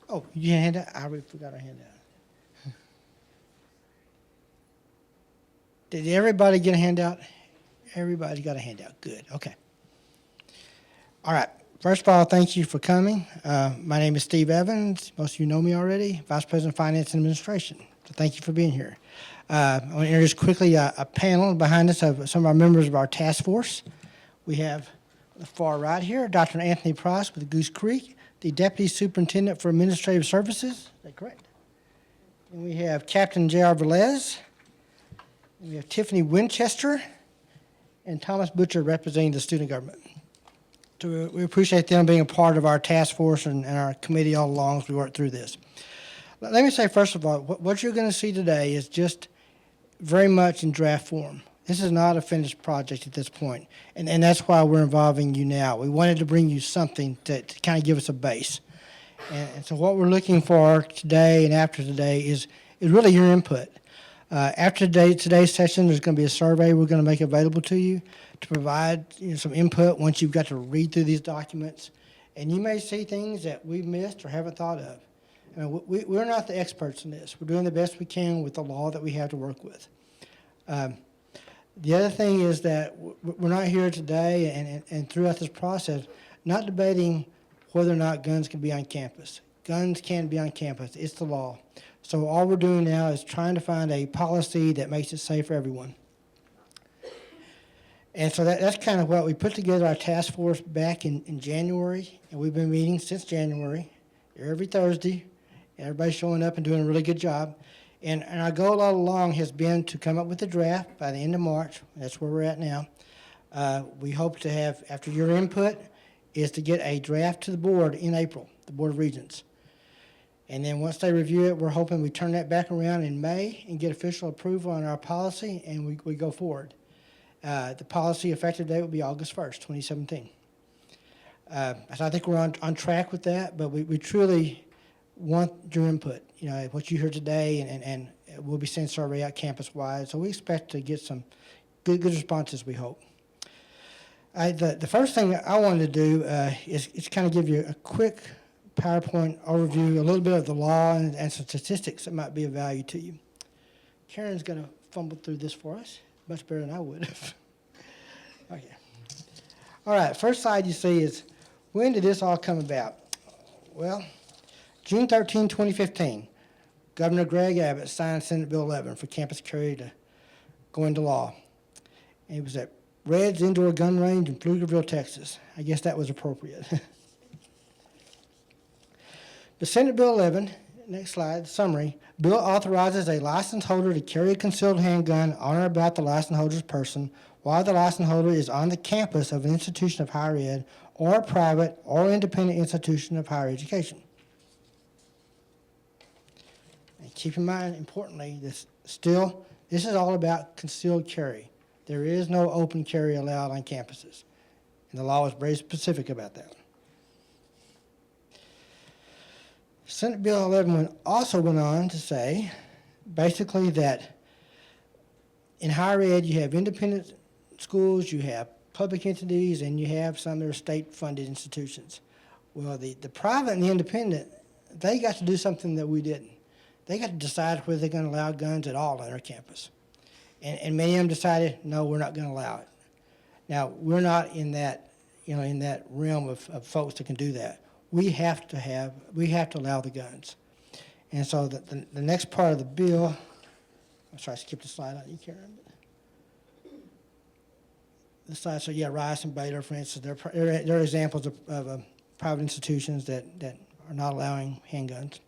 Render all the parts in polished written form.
Oh, you hand out? I already forgot our handout. Did everybody get a handout? Everybody got a handout. Good. Okay. All right. First of all, thank you for coming. My name is Steve Evans. Most of you know me already, Vice President of Finance and Administration. So thank you for being here. I want to introduce quickly a panel behind us of some of our members of our task force. We have on the far right here, Dr. Anthony Price with Goose Creek, the Deputy Superintendent for Administrative Services. Is that correct? And we have Captain J.R. Velez. We have Tiffany Winchester and Thomas Butcher representing the student government. So we appreciate them being a part of our task force and our committee all along as we work through this. Let me say, first of all, what you're going to see today is just very much in draft form. This is not a finished project at this point, and that's why we're involving you now. We wanted to bring you something to kind of give us a base. And so what we're looking for today and after today is really your input. After today's session, there's going to be a survey we're going to make available to you to provide some input once you've got to read through these documents. And you may see things that we've missed or haven't thought of. I mean, we're not the experts in this. We're doing the best we can with the law that we have to work with. The other thing is that we're not here today and throughout this process not debating whether or not guns can be on campus. Guns can be on campus. It's the law. So all we're doing now is trying to find a policy that makes it safe for everyone. And so that's kind of what we put together our task force back in January, and we've been meeting since January, every Thursday. Everybody's showing up and doing a really good job. And our goal all along has been to come up with a draft by the end of March. That's where we're at now. We hope to have, after your input, is to get a draft to the board in April, the Board of Regents. And then once they review it, we're hoping we turn that back around in May and get official approval on our policy, and we go forward. The policy effective date will be August 1st, 2017. So I think we're on track with that, but we truly want your input. You know, what you heard today, and we'll be sending a survey out campus-wide, so we expect to get some good responses, we hope. The first thing I wanted to do is kind of give you a quick PowerPoint overview, a little bit of the law and some statistics that might be of value to you. Karen's going to fumble through this for us, much better than I would have. Okay. All right, first slide you see is, when did this all come about? Well, June 13, 2015, Governor Greg Abbott signed Senate Bill 11 for campus carry to go into law. And it was at Red's Indoor Gun Range in Pflugerville, Texas. I guess that was appropriate. The Senate Bill 11, next slide, summary. Bill authorizes a license holder to carry a concealed handgun on or about the license holder's person while the license holder is on the campus of an institution of higher ed or a private or independent institution of higher education. And keep in mind, importantly, this is all about concealed carry. There is no open carry allowed on campuses, and the law is very specific about that. Senate Bill 11 also went on to say, basically, that in higher ed you have independent schools, you have public entities, and you have some that are state-funded institutions. Well, the private and the independent, they got to do something that we didn't. They got to decide whether they're going to allow guns at all on their campus. And many of them decided, no, we're not going to allow it. Now, we're not in that, in that realm of folks that can do that. We have to allow the guns. And so the next part of the bill, I'm sorry, I skipped a slide on you, Karen. The slide, so yeah, Rice and Baylor, for instance, they're examples of private institutions that are not allowing handguns.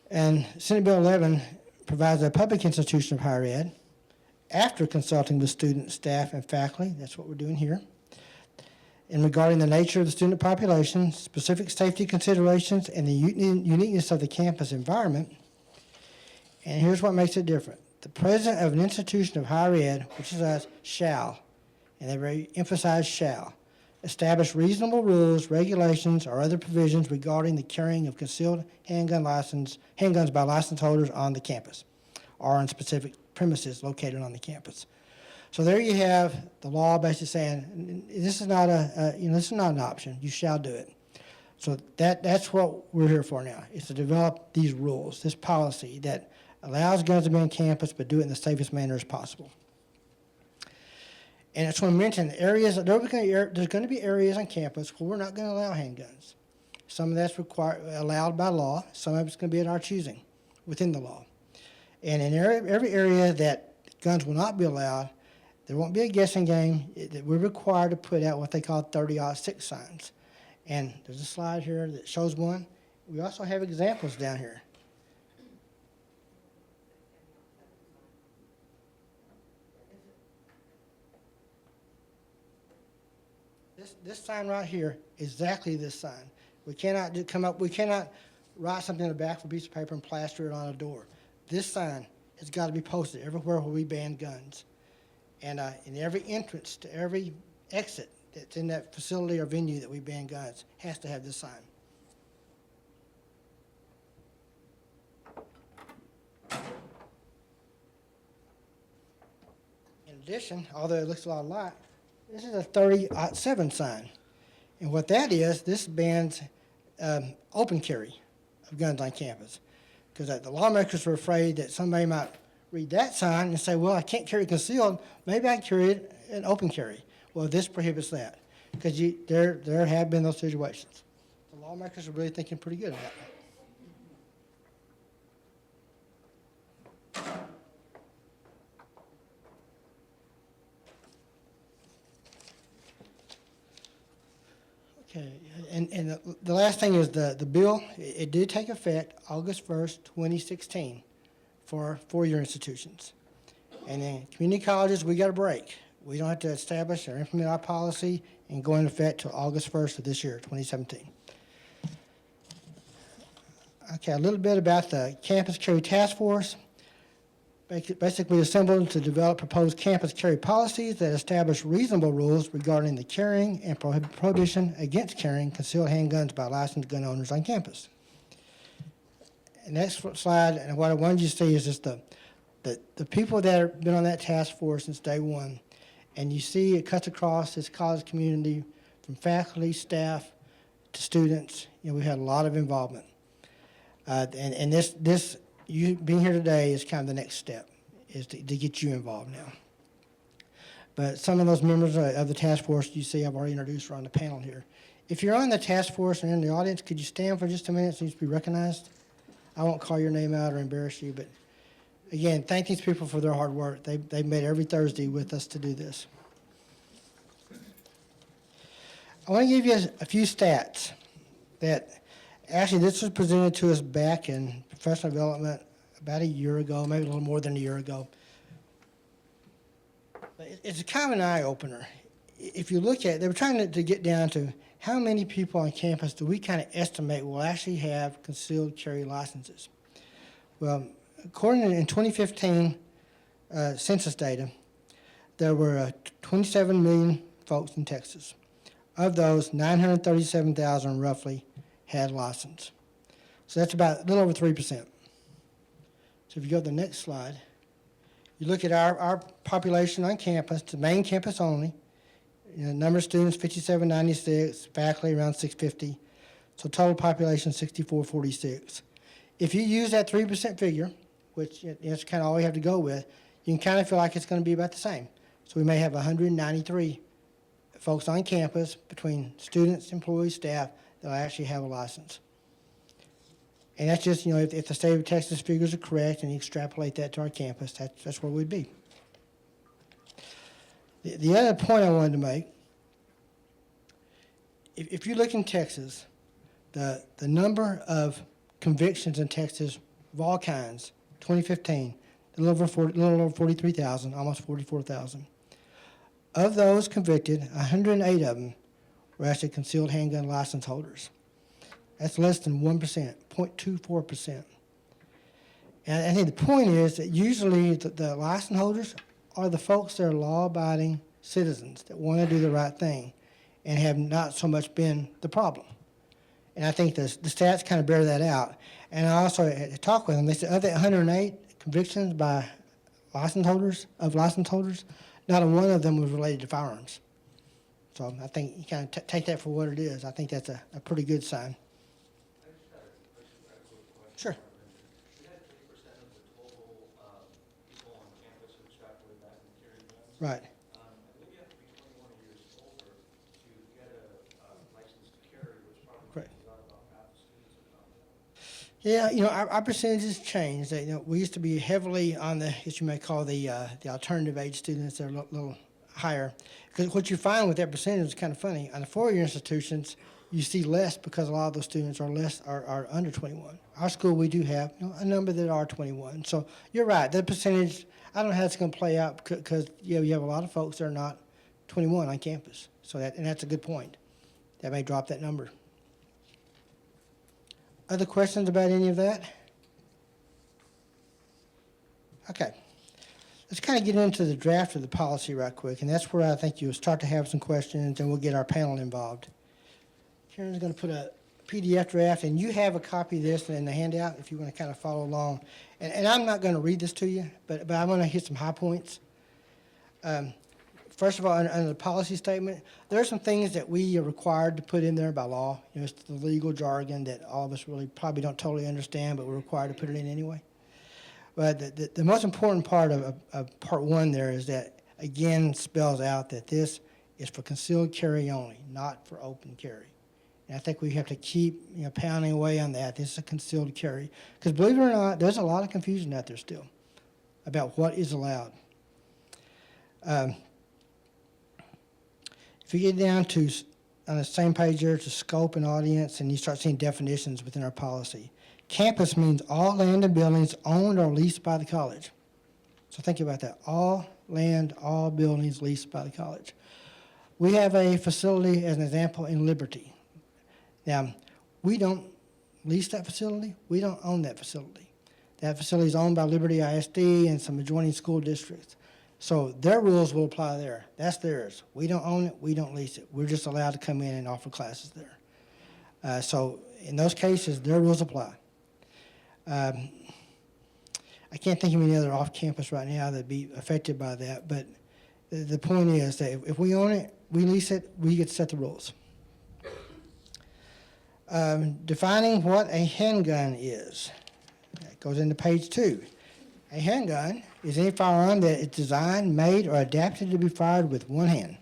And Senate Bill 11 provides a public institution of higher ed, after consulting with students, staff, and faculty, that's what we're doing here, and regarding the nature of the student population, specific safety considerations, and the uniqueness of the campus environment. And here's what makes it different. The president of an institution of higher ed, which is us, shall, and they very emphasize shall, establish reasonable rules, regulations, or other provisions regarding the carrying of concealed handguns by license holders on the campus or on specific premises located on the campus. So there you have the law basically saying this is not this is not an option. You shall do it. So that's what we're here for now, is to develop these rules, this policy that allows guns to be on campus, but do it in the safest manner as possible. And I just want to mention areas, there's going to be areas on campus where we're not going to allow handguns. Some of that's allowed by law. Some of it's going to be at our choosing within the law. And in every area that guns will not be allowed, there won't be a guessing game. We're required to put out what they call 30-06 signs. And there's a slide here that shows one. We also have examples down here. This sign right here, exactly this sign. We cannot we cannot write something on the back of a piece of paper and plaster it on a door. This sign has got to be posted everywhere where we ban guns. And in every entrance to every exit that's in that facility or venue that we ban guns has to have this sign. In addition, although it looks a lot alike, this is a 30-07 sign. And what that is, this bans open carry of guns on campus. Because the lawmakers were afraid that somebody might read that sign and say, well, I can't carry concealed, maybe I can carry it in open carry. Well, this prohibits that, because there have been those situations. The lawmakers are really thinking pretty good about that. Okay, and the last thing is the bill, it did take effect August 1st, 2016 for four-year institutions. And then community colleges, we got a break. We don't have to establish or implement our policy and go into effect till August 1st of this year, 2017. Okay, a little bit about the Campus Carry Task Force. Basically assembled to develop proposed campus carry policies that establish reasonable rules regarding the carrying and prohibition against carrying concealed handguns by licensed gun owners on campus. And next slide, and what I wanted you to see is just the people that have been on that task force since day one. And you see it cuts across this college community from faculty, staff, to students. You know, we had a lot of involvement. And this you being here today is kind of the next step, is to get you involved now. But some of those members of the task force you see I've already introduced are on the panel here. If you're on the task force and in the audience, could you stand for just a minute so you can be recognized? I won't call your name out or embarrass you, but again, thank these people for their hard work. They've made every Thursday with us to do this. I want to give you a few stats that actually this was presented to us back in professional development about a year ago, maybe a little more than a year ago. But it's a kind of an eye-opener. If you look at it, they were trying to get down to how many people on campus do we kind of estimate will actually have concealed carry licenses. Well, according to in 2015 census data, there were 27 million folks in Texas. Of those, 937,000 roughly had license. So that's about a little over 3%. So if you go to the next slide, you look at our population on campus, the main campus only. You know, number of students, 5796, faculty around 650. So total population, 6446. If you use that 3% figure, which is kind of all we have to go with, you can kind of feel like it's going to be about the same. So we may have 193 folks on campus between students, employees, staff that actually have a license. And that's just, you know, if the state of Texas figures are correct and you extrapolate that to our campus, that's where we'd be. The other point I wanted to make, if you look in Texas, the number of convictions in Texas of all kinds, 2015, a little over 43,000, almost 44,000. Of those convicted, 108 of them were actually concealed handgun license holders. That's less than 1%, 0.24%. And I think the point is that usually the license holders are the folks that are law-abiding citizens that want to do the right thing and have not so much been the problem. And I think the stats kind of bear that out. And I also talked with them. They said of the 108 convictions by license holders, not a one of them was related to firearms. So I think you kind of take that for what it is. I think that's a pretty good sign. I just got a quick question. Sure. We had 3% of the total people on campus who extracted back and carry guns. Right. I believe you have to be 21 years older to get a license to carry, which probably Correct. means about half the students are not. Yeah, our percentages changed. We used to be heavily on the, as you may call the alternative age students. They're a little higher. Because what you find with that percentage is kind of funny. On the four-year institutions, you see less because a lot of those students are under 21. Our school, we do have a number that are 21. So you're right. The percentage, I don't know how it's going to play out because you have a lot of folks that are not 21 on campus. So that's a good point. That may drop that number. Other questions about any of that? Okay. Let's kind of get into the draft of the policy right quick, and that's where I think you'll start to have some questions, and we'll get our panel involved. Karen's going to put a PDF draft, and you have a copy of this in the handout if you want to kind of follow along. And I'm not going to read this to you, but I'm going to hit some high points. First of all, under the policy statement, there are some things that we are required to put in there by law. It's the legal jargon that all of us really probably don't totally understand, but we're required to put it in anyway. But the most important part of Part 1 there is that, again, spells out that this is for concealed carry only, not for open carry. And I think we have to keep pounding away on that. This is a concealed carry. Because believe it or not, there's a lot of confusion out there still about what is allowed. If you get down to, on the same page there, to scope and audience, and you start seeing definitions within our policy. Campus means all land and buildings owned or leased by the college. So think about that. All land, all buildings leased by the college. We have a facility, as an example, in Liberty. Now, we don't lease that facility. We don't own that facility. That facility is owned by Liberty ISD and some adjoining school districts. So their rules will apply there. That's theirs. We don't own it. We don't lease it. We're just allowed to come in and offer classes there. So in those cases, their rules apply. I can't think of any other off-campus right now that'd be affected by that, but the point is that if we own it, we lease it, we get to set the rules. Defining what a handgun is. That goes into page 2. A handgun is any firearm that is designed, made, or adapted to be fired with one hand.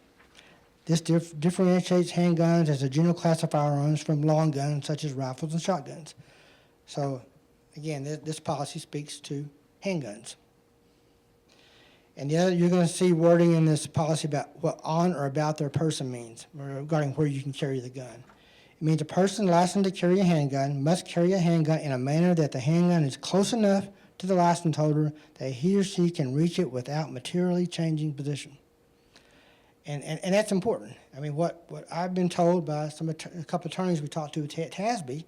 This differentiates handguns as a general class of firearms from long guns such as rifles and shotguns. So, again, this policy speaks to handguns. And the other, you're going to see wording in this policy about what on or about their person means regarding where you can carry the gun. It means a person licensed to carry a handgun must carry a handgun in a manner that the handgun is close enough to the license holder that he or she can reach it without materially changing position. And that's important. I mean, what I've been told by a couple of attorneys we talked to at TASB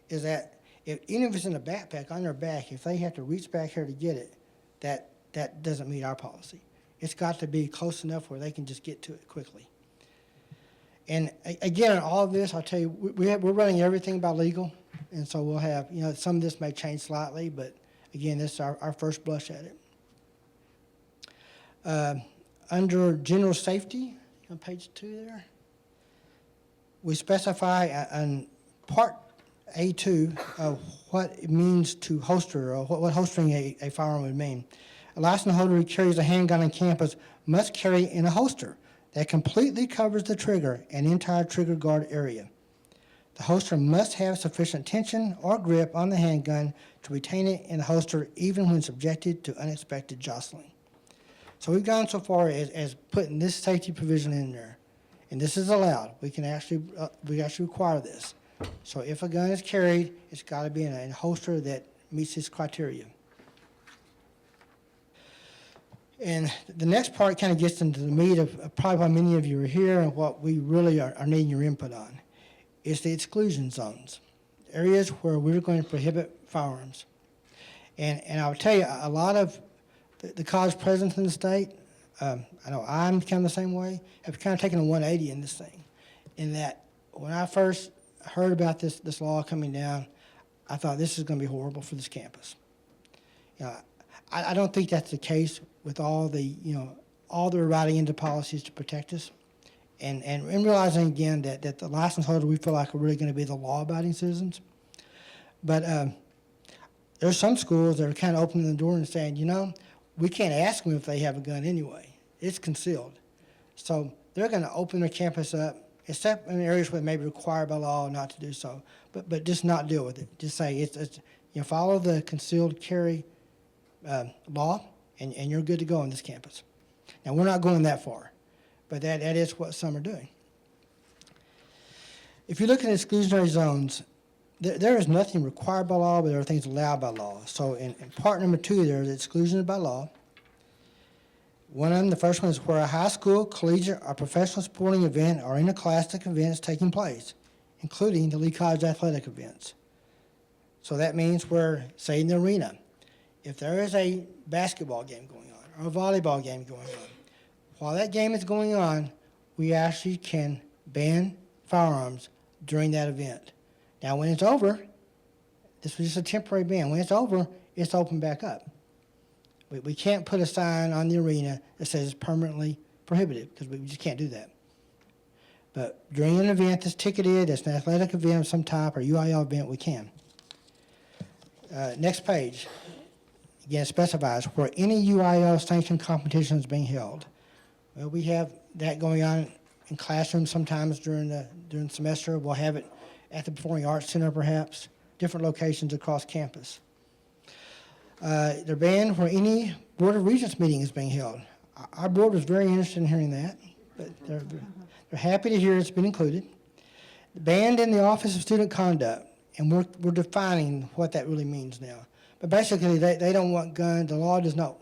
is that even if it's in a backpack on their back, if they have to reach back here to get it, that doesn't meet our policy. It's got to be close enough where they can just get to it quickly. And again, all of this, I'll tell you, we're running everything by legal, and so we'll have, some of this may change slightly, but again, this is our first blush at it. Under general safety, on page 2 there, we specify on Part A2 of what it means to holster, or what holstering a firearm would mean. A license holder who carries a handgun on campus must carry in a holster that completely covers the trigger and entire trigger guard area. The holster must have sufficient tension or grip on the handgun to retain it in the holster even when subjected to unexpected jostling. So we've gone so far as putting this safety provision in there, and this is allowed. We actually require this. So if a gun is carried, it's got to be in a holster that meets this criteria. And the next part kind of gets into the meat of probably why many of you are here and what we really are needing your input on. Is the exclusion zones, areas where we're going to prohibit firearms. And I'll tell you, a lot of the college presidents in the state, I know I'm kind of the same way, have kind of taken a 180 in this thing. In that when I first heard about this law coming down, I thought this is going to be horrible for this campus. I don't think that's the case with all the writing into policies to protect us. and realizing again that the license holders we feel like are really going to be the law-abiding citizens. But there's some schools that are kind of opening the door and saying, you know, we can't ask them if they have a gun anyway. It's concealed. So they're going to open their campus up, except in areas where it may be required by law not to do so, but just not deal with it. Just say it's follow the concealed carry law, and you're good to go on this campus. Now, we're not going that far, but that is what some are doing. If you look at exclusionary zones, there is nothing required by law, but there are things allowed by law. So in part number 2, there's exclusions by law. One of them, the first one, is where a high school, collegiate, or professional sporting event or interscholastic events taking place, including the Lee College athletic events. So that means where, say in the arena, if there is a basketball game going on or a volleyball game going on, while that game is going on, we actually can ban firearms during that event. Now, when it's over, this was just a temporary ban. When it's over, it's open back up. We can't put a sign on the arena that says it's permanently prohibited because we just can't do that. But during an event that's ticketed, that's an athletic event of some type or UIL event, we can. Next page. Again, it specifies where any UIL sanctioned competition is being held. Well, we have that going on in classrooms sometimes during the semester. We'll have it at the Performing Arts Center, perhaps, different locations across campus. They're banned where any Board of Regents meeting is being held. Our board was very interested in hearing that, but they're happy to hear it's been included. Banned in the Office of Student Conduct, and we're defining what that really means now. But basically, they don't want guns. The law does not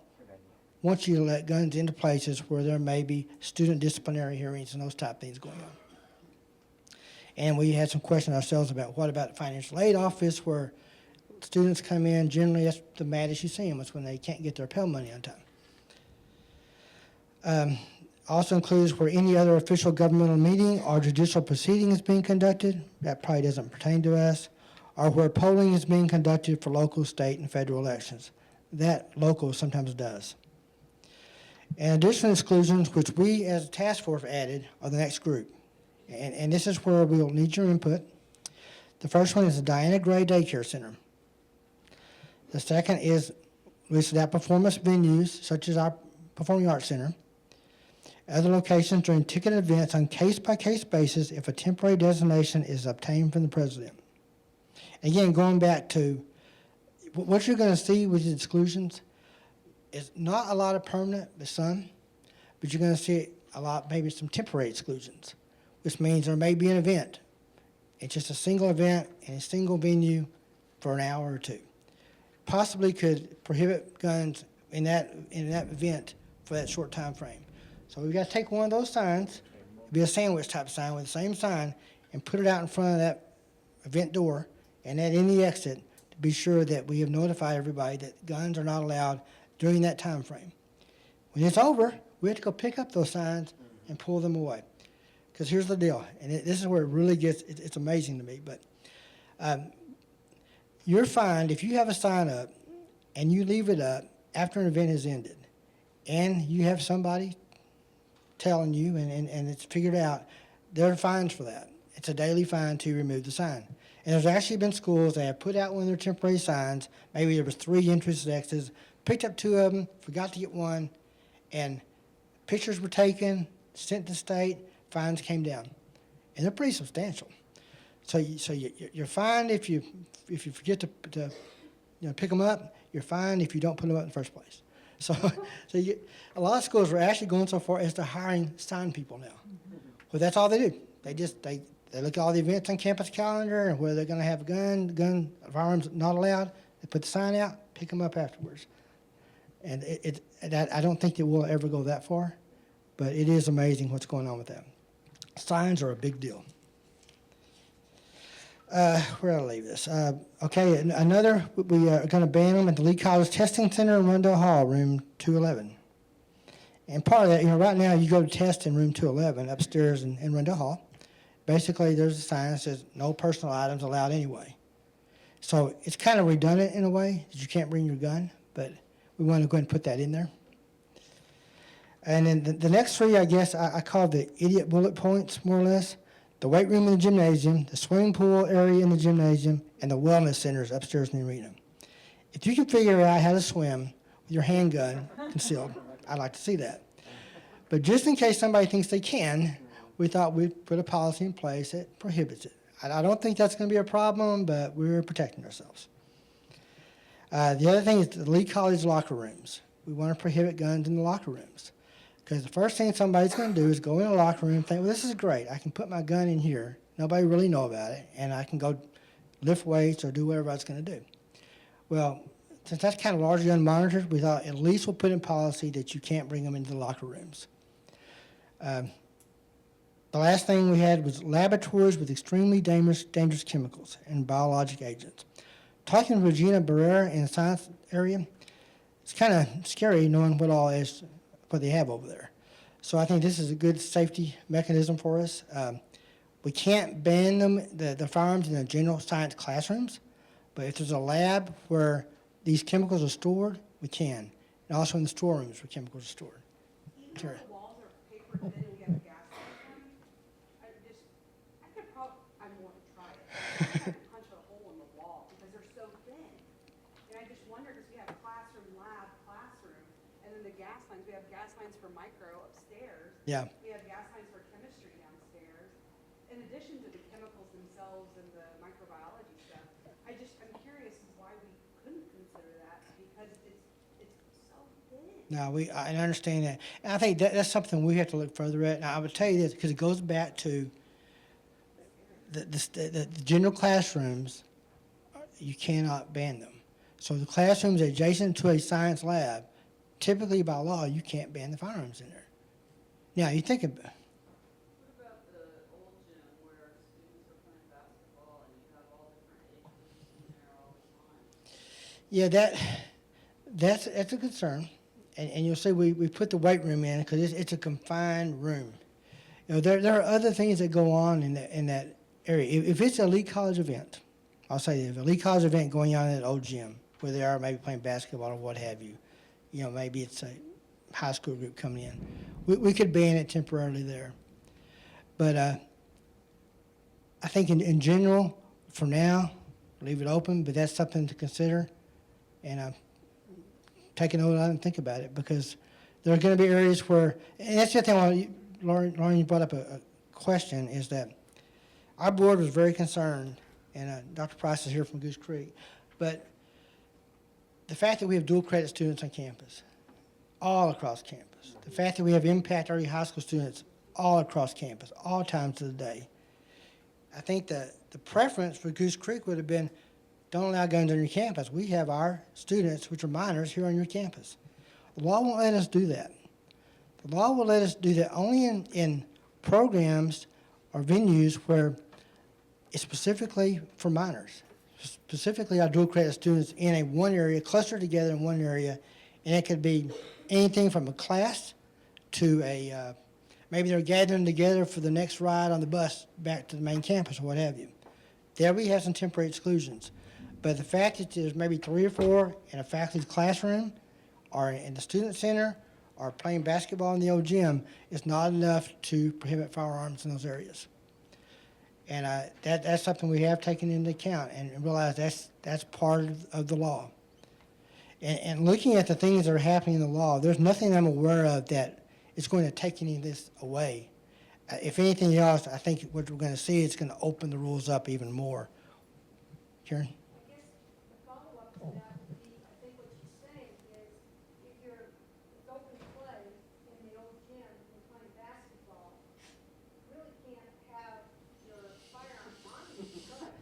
want you to let guns into places where there may be student disciplinary hearings and those type of things going on. And we had some questions ourselves about what about the financial aid office where students come in, generally that's the maddest you see them, is when they can't get their Pell money on time. Also includes where any other official governmental meeting or judicial proceeding is being conducted, that probably doesn't pertain to us, or where polling is being conducted for local, state, and federal elections. That local sometimes does. And additional exclusions, which we as a task force added, are the next group. And this is where we'll need your input. The first one is the Diana Gray Daycare Center. The second is listed at performance venues, such as our Performing Arts Center. Other locations during ticketed events on case-by-case basis if a temporary designation is obtained from the president. Again, going back to what you're going to see with the exclusions is not a lot of permanent, but some, but you're going to see a lot, maybe some temporary exclusions, which means there may be an event. It's just a single event in a single venue for an hour or two. Possibly could prohibit guns in that event for that short time frame. So we've got to take one of those signs, be a sandwich type sign with the same sign, and put it out in front of that event door and at any exit to be sure that we have notified everybody that guns are not allowed during that time frame. When it's over, we have to go pick up those signs and pull them away. Because here's the deal, and this is where it really gets, it's amazing to me, but you're fined if you have a sign up and you leave it up after an event has ended and you have somebody telling you and it's figured out, there are fines for that. It's a daily fine to remove the sign. And there's actually been schools that have put out one of their temporary signs, maybe there was 3 entrances and exits, picked up 2 of them, forgot to get one, and pictures were taken, sent to state, fines came down, and they're pretty substantial. So you're fined if you forget to pick them up. You're fined if you don't put them up in the first place. So a lot of schools are actually going so far as to hiring sign people now. Well, that's all they do. They look at all the events on campus calendar and where they're going to have a gun, firearms not allowed. They put the sign out, pick them up afterwards. And I don't think it will ever go that far, but it is amazing what's going on with that. Signs are a big deal. Where did I leave this? Okay, another, we are going to ban them at the Lee College Testing Center in Rundle Hall, room 211. And part of that, right now you go to test in room 211 upstairs in Rundle Hall. Basically, there's a sign that says no personal items allowed anyway. So it's kind of redundant in a way that you can't bring your gun, but we want to go ahead and put that in there. And then the next three, I guess, I call the idiot bullet points, more or less. The weight room in the gymnasium, the swimming pool area in the gymnasium, and the wellness centers upstairs in the arena. If you can figure out how to swim with your handgun concealed, I'd like to see that. But just in case somebody thinks they can, we thought we'd put a policy in place that prohibits it. I don't think that's going to be a problem, but we're protecting ourselves. The other thing is the Lee College locker rooms. We want to prohibit guns in the locker rooms. Because the first thing somebody's going to do is go in a locker room and think, well, this is great. I can put my gun in here. Nobody really know about it. And I can go lift weights or do whatever I was going to do. Well, since that's kind of largely unmonitored, we thought at least we'll put in policy that you can't bring them into the locker rooms. The last thing we had was laboratories with extremely dangerous chemicals and biologic agents. Talking to Regina Barrera in the science area, it's kind of scary knowing what they have over there. So I think this is a good safety mechanism for us. We can't ban the firearms in the general science classrooms, but if there's a lab where these chemicals are stored, we can. And also in the storerooms where chemicals are stored. Even Sure. though the walls are paper thin and we have a gas light on, I want to try it. I could punch a hole in the wall because they're so thin. And I just wonder, because we have classroom, and then the gas lines, we have gas lines for micro upstairs. Yeah. We have gas lines for chemistry downstairs. In addition to the chemicals themselves and the microbiology stuff, I'm curious as why we couldn't consider that because it's so thin. No, I understand that. And I think that's something we have to look further at. Now, I would tell you this because it goes back to the general classrooms, you cannot ban them. So the classrooms adjacent to a science lab, typically by law, you can't ban the firearms in there. Now, you think about What about the old gym where students are playing basketball and you have all different age groups in there all the time? Yeah, that's a concern. And you'll see we put the weight room in because it's a confined room. You know, there are other things that go on in that area. If it's a Lee College event, I'll say this, if a Lee College event going on in that old gym where they are maybe playing basketball or what have you, you know, maybe it's a high school group coming in, we could ban it temporarily there. But I think in general, for now, leave it open, but that's something to consider. And take a note on it and think about it because there are going to be areas where, and that's the other thing, Lauren, you brought up a question, is that our board was very concerned, and Dr. Price is here from Goose Creek, but the fact that we have dual credit students on campus, all across campus, the fact that we have impact early high school students all across campus, all times of the day, I think that the preference for Goose Creek would have been don't allow guns on your campus. We have our students, which are minors, here on your campus. The law won't let us do that. The law will let us do that only in programs or venues where it's specifically for minors. Specifically, our dual credit students in one area, clustered together in one area, and it could be anything from a class to maybe they're gathering together for the next ride on the bus back to the main campus or what have you. There we have some temporary exclusions. But the fact that there's maybe 3 or 4 in a faculty's classroom or in the student center or playing basketball in the old gym is not enough to prohibit firearms in those areas. And that's something we have taken into account and realize that's part of the law. And looking at the things that are happening in the law, there's nothing I'm aware of that is going to take any of this away. If anything else, I think what we're going to see is going to open the rules up even more. Karen? I guess the follow-up to that would be, I think what she's saying is, if you're open play in the old gym and playing basketball, you really can't have your firearm on you, but,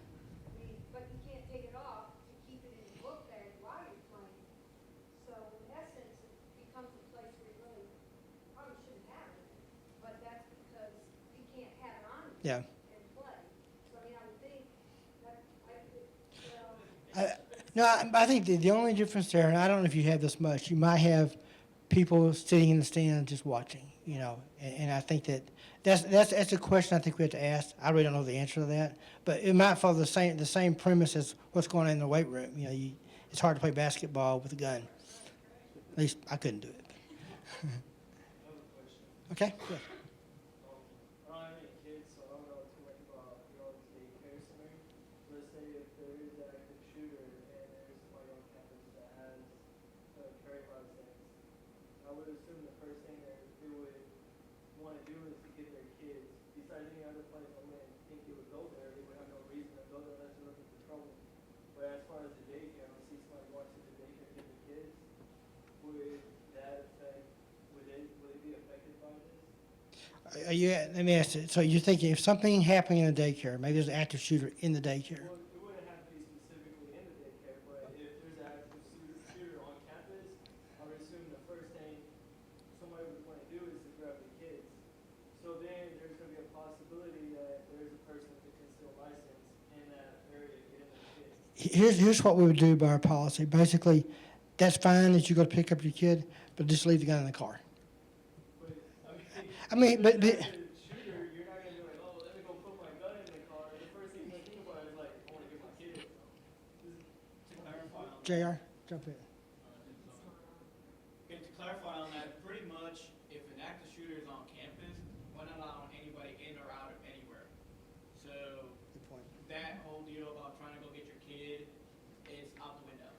but you can't take it off to keep it in your book bag while you're playing. So in essence, it becomes a place where you really probably shouldn't have it, but that's because you can't have it on you. Yeah. And play. So, I mean, I would think that, well, No, I think the only difference there, and I don't know if you have this much, you might have people sitting in the stands just watching, you know, and I think that's a question I think we have to ask. I really don't know the answer to that, but it might follow the same premise as what's going on in the weight room. You know, it's hard to play basketball with a gun. At least I couldn't do it. Okay, good. I don't have any kids, so I don't know too much about y'all's daycare center. Let's say if there is an active shooter and there's somebody on campus that has a carry license, I would assume the first thing that they would want to do is to get their kids. Besides any other place, I wouldn't think they would go there. They would have no reason to go there unless they're looking for trouble. But as far as the daycare, I don't see somebody going to the daycare to get their kids. Would that affect? Would they be affected by this? Let me ask you, so you're thinking if something happened in a daycare, maybe there's an active shooter in the daycare. Well, it wouldn't have to be specifically in the daycare, but if there's an active shooter on campus, I would assume the first thing somebody would want to do is to grab the kids. So then there's going to be a possibility that there's a person with a concealed license in that area getting the kids. Here's what we would do by our policy. Basically, that's fine that you go to pick up your kid, but just leave the gun in the car. But I mean, but- as a shooter, you're not going to be like, oh, let me go put my gun in the car. The first thing you think about is like, I want to get my kid. To clarify on JR, jump in. Okay, to clarify on that, pretty much if an active shooter is on campus, we're not allowing anybody in or out of anywhere. So Good point. that whole deal about trying to go get your kid is out the window.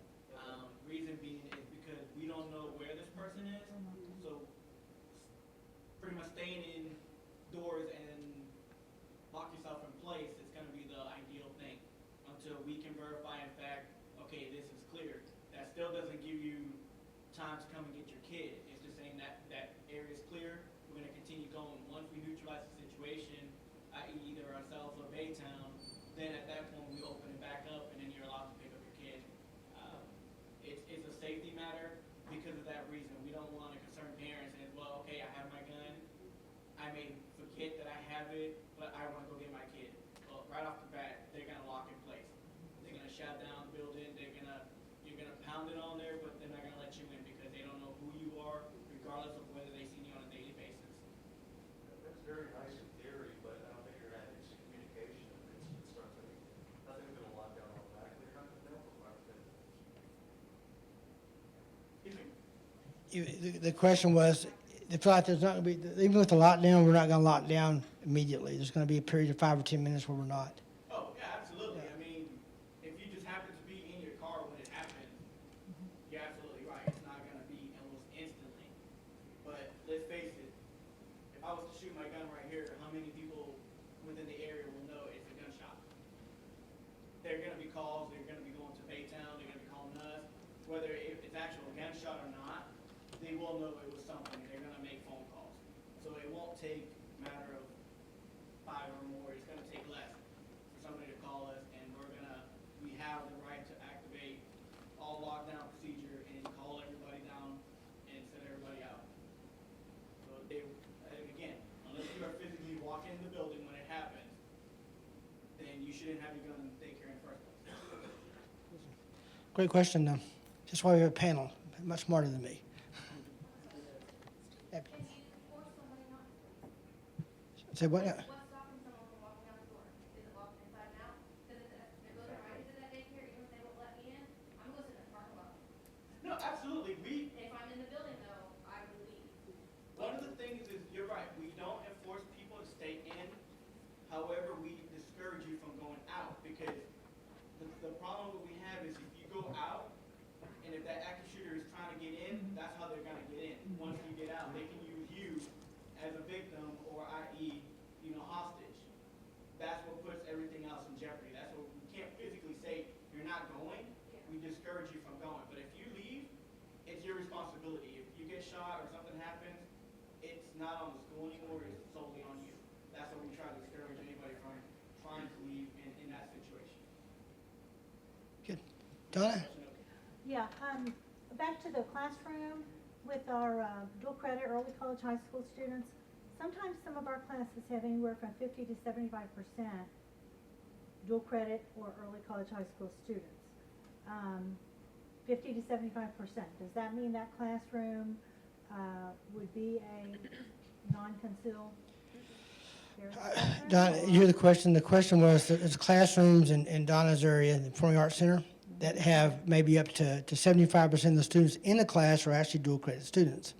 Reason being is because we don't know where this person is, so pretty much staying indoors and lock yourself in place is gonna be the ideal thing until we can verify in fact, okay, this is clear. That still doesn't give you time to come and get your kid. It's just saying that that area is clear. We're gonna continue going. Once we neutralize the situation, i.e. either ourselves or Baytown, then at that point we open it back up and then you're allowed to pick up your kid. It's a safety matter because of that reason. We don't want to concern parents and, well, okay, I have my gun. I may forget that I have it, but I want to go get my kid. Well, right off the bat, they're gonna lock in place. They're gonna shut down the building. You're gonna pound it on there, but they're not gonna let you in because they don't know who you are, regardless of whether they see you on a daily basis. That's very nice in theory, but I don't think you're having any communication. It's nothing gonna lock down all back. They're not gonna know from our business. The question was, they feel like there's not gonna be, even with the lockdown, we're not gonna lock down immediately. There's gonna be a period of 5 or 10 minutes where we're not. Oh, yeah, absolutely. I mean, if you just happen to be in your car when it happened, you're absolutely right. It's not gonna be almost instantly. But let's face it, if I was to shoot my gun right here, how many people within the area will know it's a gunshot? They're gonna be calls, they're gonna be going to Baytown, they're gonna be calling us. Whether it's actual gunshot or not, they will know it was something. They're gonna make phone calls. So it won't take a matter of 5 or more. It's gonna take less for somebody to call us, and we have the right to activate all lockdown procedure and call everybody down and send everybody out. So again, unless you are physically walking in the building when it happens, then you shouldn't have your gun in the daycare in the first place. Great question, though. That's why we have a panel, much smarter than me. Can you force somebody not to? Say what? What's stopping someone from walking out the door? Is it locked inside and out? Because if they're looking right into that daycare, even if they won't let me in, I'm going to sit in the parking lot. No, absolutely. If I'm in the building though, I will leave. One of the things is, you're right, we don't enforce people to stay in. However, we discourage you from going out because the problem that we have is if you go out and if that active shooter is trying to get in, that's how they're gonna get in. Once you get out, they can use you as a victim or i.e., hostage. That's what puts everything else in jeopardy. That's what we can't physically say you're not going. We discourage you from going. But if you leave, it's your responsibility. If you get shot or something happens, it's not on the school anymore, it's solely on you. That's what we try to discourage anybody from trying to leave in that situation. Good. Donna? Yeah, back to the classroom with our dual credit early college high school students. Sometimes some of our classes have anywhere from 50 to 75% dual credit or early college high school students. 50 to 75%. Does that mean that classroom would be a non-concealed carry classroom? Donna, you hear the question. The question was, there's classrooms in Donna's area, the Performing Arts Center, that have maybe up to 75% of the students in the class are actually dual credit students.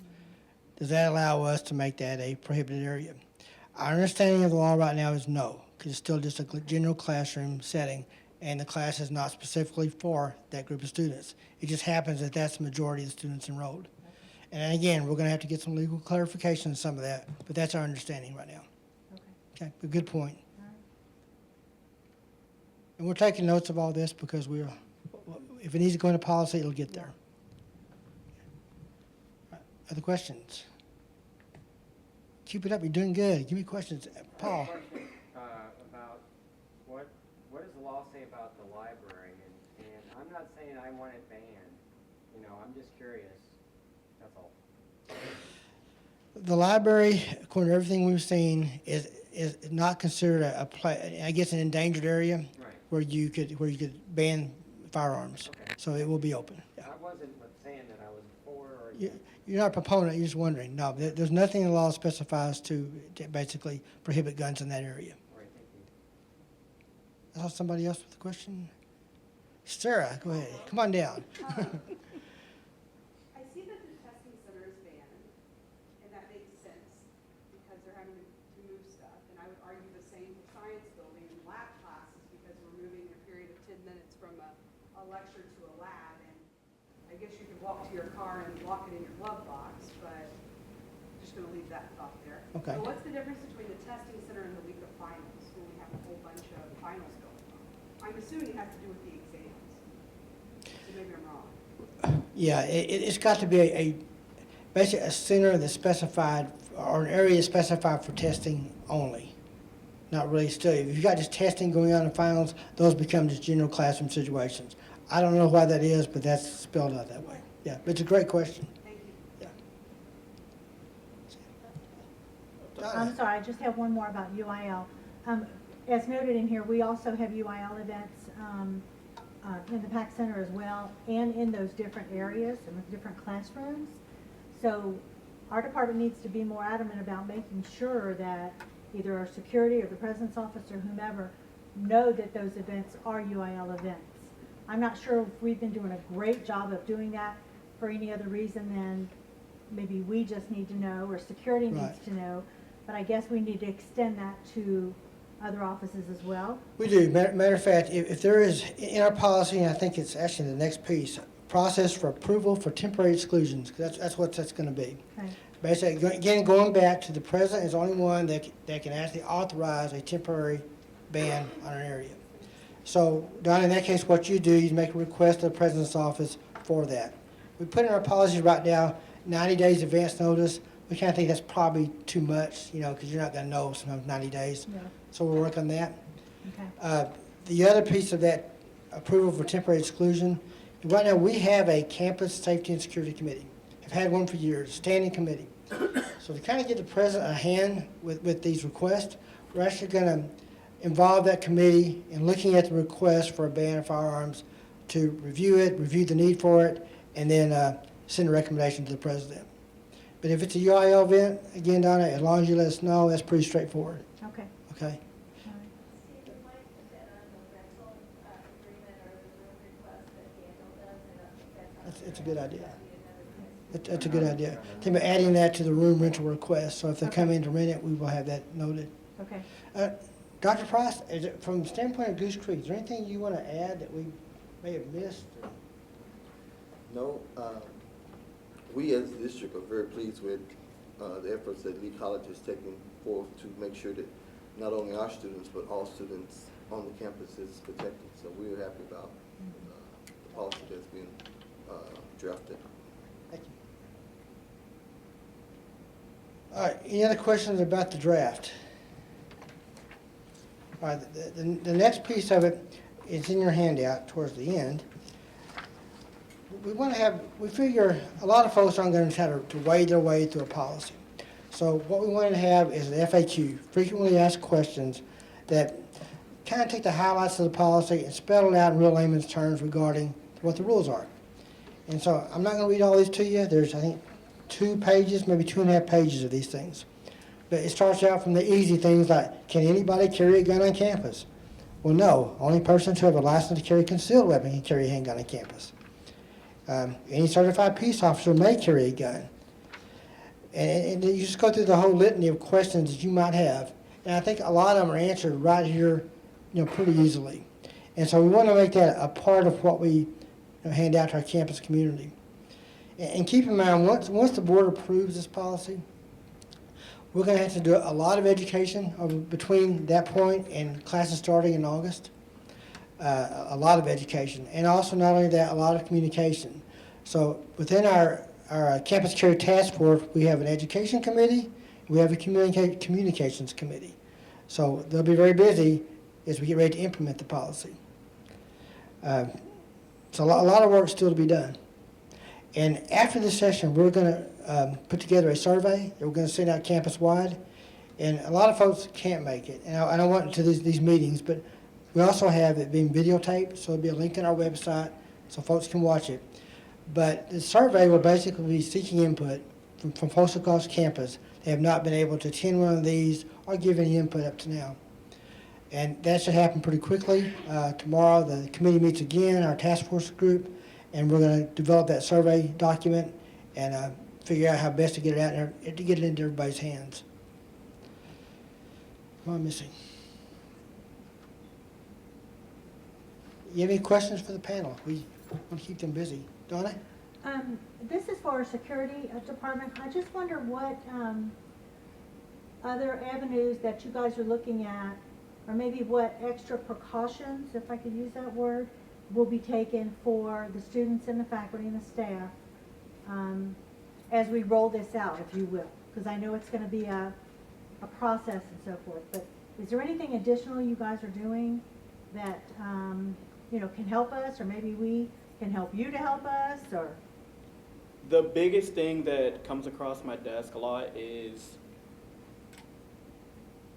does that allow us to make that a prohibited area? Our understanding of the law right now is no, because it's still just a general classroom setting, and the class is not specifically for that group of students. It just happens that that's the majority of the students enrolled. And again, we're going to have to get some legal clarification on some of that, but that's our understanding right now. Okay. Okay, a good point. All right. And we're taking notes of all this because if it needs to go into policy, it'll get there. Other questions? Keep it up, you're doing good. Give me questions. Paul? Question about what does the law say about the library? And I'm not saying I want it banned, I'm just curious, that's all. The library, according to everything we've seen, is not considered I guess, an endangered area Right. where you could ban firearms. Okay. So it will be open. Yeah. I wasn't saying that I was for or You- against. You're not a proponent, you're just wondering. No, there's nothing in the law that specifies to basically prohibit guns in that area. All right, thank you. I saw somebody else with a question. Sarah, go ahead. Come on down. I see that the testing center is banned, and that makes sense, because they're having to move stuff. And I would argue the same for science building and lab classes, because we're moving in a period of 10 minutes from a lecture to a lab. And I guess you could walk to your car and lock it in your glove box, but I'm just gonna leave that thought there. Okay. So what's the difference between the testing center and the week of finals, when we have a whole bunch of finals going on? I'm assuming it has to do with the exams. So maybe I'm wrong. Yeah, it's got to be basically a center that's specified, or an area specified for testing only. Not really still. If you've got just testing going on in finals, those become just general classroom situations. I don't know why that is, but that's spelled out that way. Yeah, but it's a great question. Thank you. Yeah. I'm sorry, I just have one more about UIL. As noted in here, we also have UIL events in the PAC Center as well, and in those different areas and with different classrooms. So our department needs to be more adamant about making sure that either our security or the president's office or whomever know that those events are UIL events. I'm not sure if we've been doing a great job of doing that for any other reason than maybe we just need to know or security needs Right. to know, but I guess we need to extend that to other offices as well. We do. Matter of fact, if there is, in our policy, and I think it's actually the next piece, process for approval for temporary exclusions, 'cause that's what that's going to be. Okay. Basically, again, going back to the president is the only one that can actually authorize a temporary ban on an area. So, Don, in that case, what you do, you make a request to the president's office for that. We put in our policy right now, 90 days advance notice. We kind of think that's probably too much, because you're not going to know sometimes 90 days. Yeah, So we'll work on that. okay. The other piece of that approval for temporary exclusion, right now we have a campus safety and security committee. Have had one for years, standing committee. So to kind of give the president a hand with these requests, we're actually going to involve that committee in looking at the request for a ban of firearms to review it, review the need for it, and then send a recommendation to the president. But if it's a UIL event, again, Donna, as long as you let us know, that's pretty straightforward, Okay. okay? All right. Steve, we might put that on the rental agreement or the room request that Daniel does, and I think that's. It's a good idea. That'd be another good- That's a good idea. Think about adding that to the room rental request, so if they come in to rent it, we will have that noted. Okay. Dr. Price, from the standpoint of Goose Creek, is there anything you want to add that we may have missed? No, we as a district are very pleased with the efforts that Lee College is taking forth to make sure that not only our students, but all students on the campus is protected. So we're happy about the policy that's being drafted. Thank you. All right, any other questions about the draft? All right, the next piece of it is in your handout towards the end. We figure a lot of folks aren't going to try to wade their way through a policy. So what we want to have is an FAQ, frequently asked questions, that kind of take the highlights of the policy and spell it out in real layman's terms regarding what the rules are. And so I'm not going to read all these to you. There's, I think, 2 pages, maybe 2.5 pages of these things. But it starts out from the easy things like, can anybody carry a gun on campus? Well, no. Only persons who have a license to carry a concealed weapon can carry a handgun on campus. Any certified peace officer may carry a gun. And you just go through the whole litany of questions that you might have. And I think a lot of them are answered right here, pretty easily. And so we want to make that a part of what we hand out to our campus community. And keep in mind, once the board approves this policy, we're going to have to do a lot of education between that point and classes starting in August. A lot of education. And also, not only that, a lot of communication. So within our Campus Care Task Force, we have an education committee, we have a communications committee. So they'll be very busy as we get ready to implement the policy. So a lot of work still to be done. And after this session, we're going to put together a survey that we're going to send out campus-wide. And a lot of folks can't make it. And I don't want to these meetings, but we also have it being videotaped, so there'll be a link on our website so folks can watch it. But the survey will basically be seeking input from folks across campus that have not been able to attend one of these or give any input up to now. And that should happen pretty quickly. Tomorrow, the committee meets again, our task force group, and we're going to develop that survey document and figure out how best to get it out there, to get it into everybody's hands. What am I missing? You have any questions for the panel? We want to keep them busy. Donna? This is for our security department. I just wonder what other avenues that you guys are looking at, or maybe what extra precautions, if I could use that word, will be taken for the students and the faculty and the staff as we roll this out, if you will. Because I know it's going to be a process and so forth. But is there anything additional you guys are doing that can help us, or maybe we can help you to help us, or? The biggest thing that comes across my desk a lot is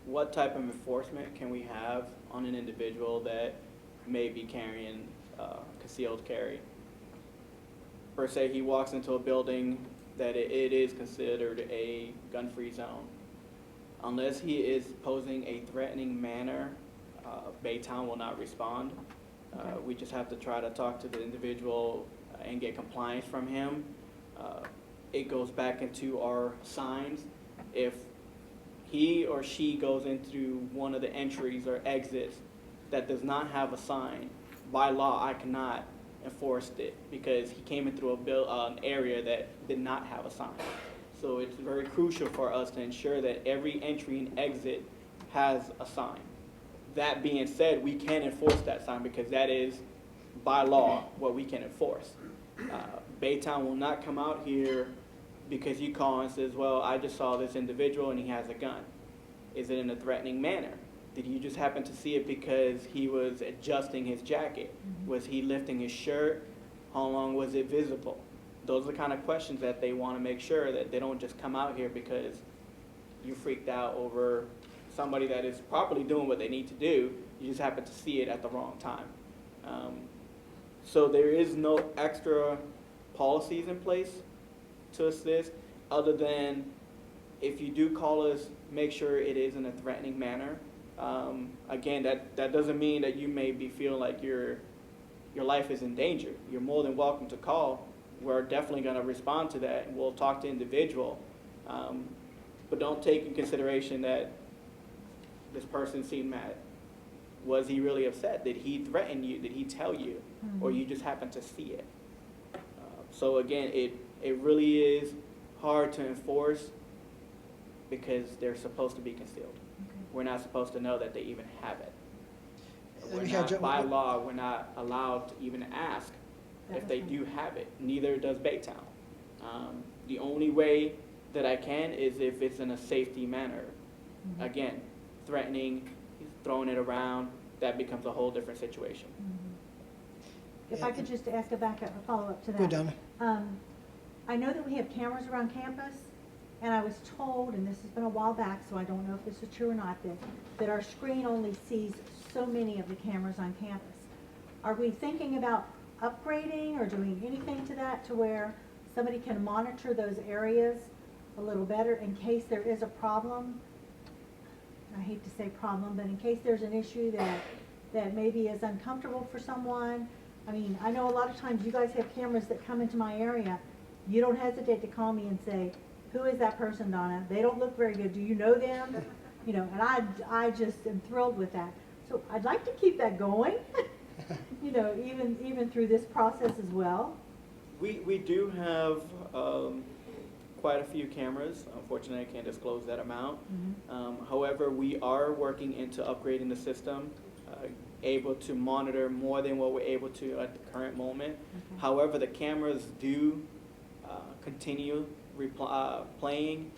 what type of enforcement can we have on an individual that may be carrying concealed carry. Per se, he walks into a building that it is considered a gun-free zone. Unless he is posing a threatening manner, Baytown will not respond. We just have to try to talk to the individual and get compliance from him. It goes back into our signs. If he or she goes into one of the entries or exits that does not have a sign, by law I cannot enforce it because he came in through an area that did not have a sign. So it's very crucial for us to ensure that every entry and exit has a sign. That being said, we can enforce that sign because that is, by law, what we can enforce. Baytown will not come out here because you call and says, well, I just saw this individual and he has a gun. Is it in a threatening manner? Did you just happen to see it because he was adjusting his jacket? Mm-hmm. Was he lifting his shirt? How long was it visible? Those are the kind of questions that they want to make sure that they don't just come out here because you freaked out over somebody that is properly doing what they need to do. You just happen to see it at the wrong time. So there is no extra policies in place to assist other than if you do call us, make sure it is in a threatening manner. Again, that doesn't mean that you may be feeling like your life is in danger. You're more than welcome to call. We're definitely going to respond to that, and we'll talk to individual. But don't take in consideration that this person seemed mad. Was he really upset? Did he threaten you? Did he tell you? Mm-hmm. Or you just happened to see it? So again, it really is hard to enforce because they're supposed to be concealed. Okay. We're not supposed to know that they even have it. By law, we're not allowed to even ask if they do have it. Neither does Baytown. The only way that I can is if it's in a safety manner. Mm-hmm. Again, threatening, throwing it around, that becomes a whole different situation. Mm-hmm. If I could just ask a follow-up to that. Good, Donna. I know that we have cameras around campus, and I was told, and this has been a while back, so I don't know if this is true or not, that our screen only sees so many of the cameras on campus. Are we thinking about upgrading or doing anything to that to where somebody can monitor those areas a little better in case there is a problem? I hate to say problem, but in case there's an issue that maybe is uncomfortable for someone. I mean, I know a lot of times you guys have cameras that come into my area. You don't hesitate to call me and say, who is that person, Donna? They don't look very good. Do you know them? You know, and I just am thrilled with that. So I'd like to keep that going, you know, even through this process as well. We do have quite a few cameras. Unfortunately, I can't disclose that amount. However, we are working into upgrading the system, able to monitor more than what we're able to at the current moment. Okay. However, the cameras do continue playing.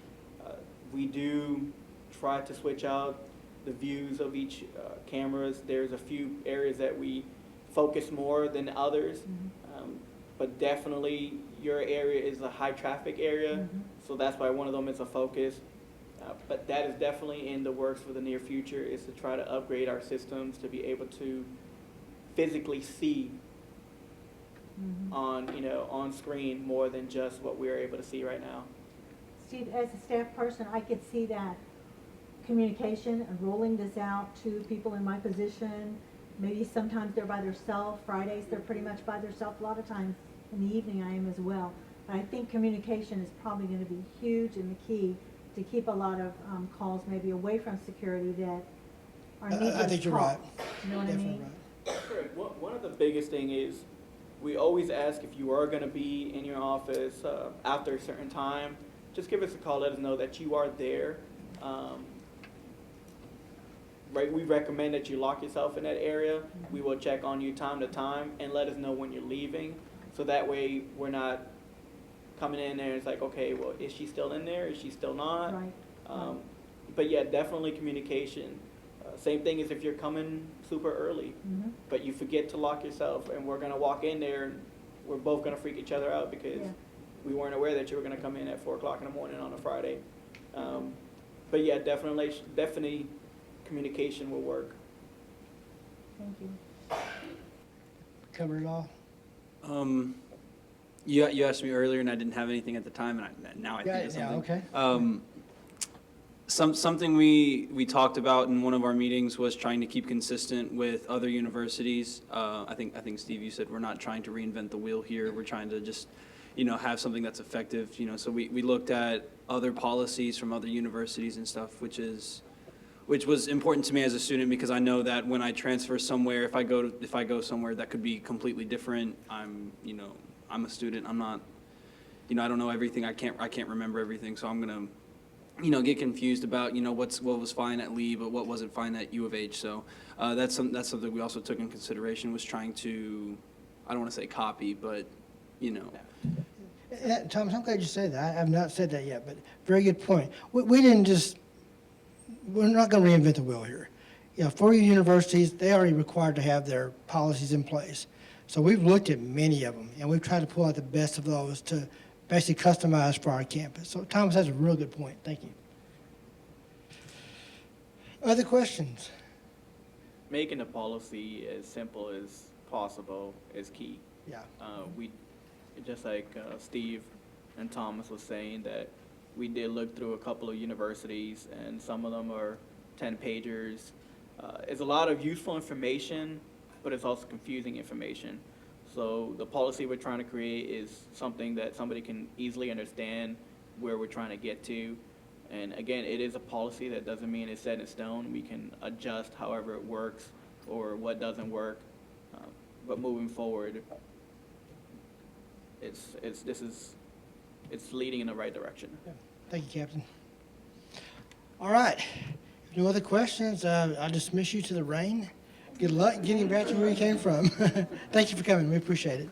We do try to switch out the views of each cameras. There's a few areas that we focus more than others. But definitely your area is a high traffic area, so that's why one of them is a focus. But that is definitely in the works for the near future, is to try to upgrade our systems to be able to physically see on, you know, on screen more than just what we're able to see right now. Steve, as a staff person, I could see that communication and rolling this out to people in my position. Maybe sometimes they're by themselves. Fridays, they're pretty much by themselves. A lot of times in the evening, I am as well. But I think communication is probably going to be huge and the key to keep a lot of calls maybe away from security that are needless calls. I think you're right. You know what I Definitely mean? right. Correct. One of the biggest thing is we always ask if you are going to be in your office after a certain time, just give us a call, let us know that you are there. Right, we recommend that you lock yourself in that area. We will check on you time to time and let us know when you're leaving. So that way we're not coming in there and it's like, okay, well, is she still in there? Is she still not? Right. But yeah, definitely communication. Same thing as if you're coming super early, but you forget to lock yourself and we're going to walk in there and we're both going to freak each other out because we weren't aware that you were going to come in at 4 o'clock in the morning on a Friday. But yeah, definitely communication will work. Thank you. Cover it all? You asked me earlier, and I didn't have anything at the time, and now I think Got of it now, something. okay. Something we talked about in one of our meetings was trying to keep consistent with other universities. I think Steve, you said we're not trying to reinvent the wheel here. We're trying to just, you know, have something that's effective. You know, so we looked at other policies from other universities and stuff, which was important to me as a student because I know that when I transfer somewhere, if I go somewhere that could be completely different, I'm a student. I'm not, you know, I don't know everything. I can't remember everything. So I'm gonna, you know, get confused about, you know, what was fine at Lee, but what wasn't fine at U of H. So that's something we also took in consideration, was trying to, I don't want to say copy, but, you know. Thomas, I'm glad you said that. I have not said that yet, but very good point. We didn't just, we're not going to reinvent the wheel here. You know, 4 universities, they already required to have their policies in place. So we've looked at many of them, and we've tried to pull out the best of those to basically customize for our campus. So Thomas has a real good point. Thank you. Other questions? Making the policy as simple as possible is key. Yeah. We, just like Steve and Thomas was saying, that we did look through a couple of universities, and some of them are 10-pagers. It's a lot of useful information, but it's also confusing information. So the policy we're trying to create is something that somebody can easily understand where we're trying to get to. And again, it is a policy. That doesn't mean it's set in stone. We can adjust however it works or what doesn't work. But moving forward, it's leading in the right direction. Yeah. Thank you, Captain. All right. If no other questions, I'll dismiss you to the rain. Good luck getting back to where you came from. Thank you for coming. We appreciate it.